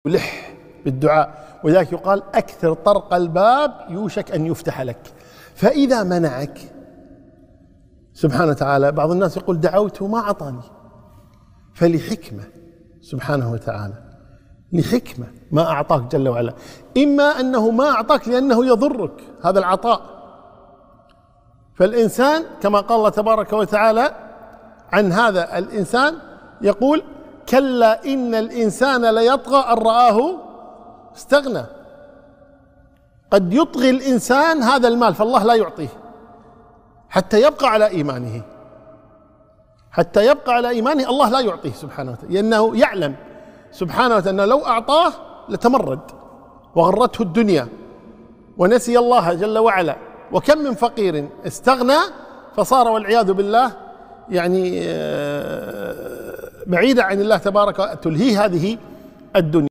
يلح بالدعاء، ولذلك يقال أكثر طرق الباب يوشك أن يفتح لك. فإذا منعك سبحانه وتعالى، بعض الناس يقول دعوته ما أعطاني، فلحكمة سبحانه وتعالى، لحكمة ما أعطاك جل وعلا. إما أنه ما أعطاك لأنه يضرك هذا العطاء، فالإنسان كما قال الله تبارك وتعالى عن هذا الإنسان يقول كلا إن الإنسان ليطغى أن رآه استغنى. قد يطغي الإنسان هذا المال فالله لا يعطيه حتى يبقى على إيمانه، حتى يبقى على إيمانه الله لا يعطيه سبحانه وتعالى، لأنه يعلم سبحانه وتعالى أنه لو أعطاه لتمرد وغرته الدنيا ونسي الله جل وعلا. وكم من فقير استغنى فصار والعياذ بالله يعني بعيدا عن الله تبارك وتعالى، تلهيه هذه الدنيا.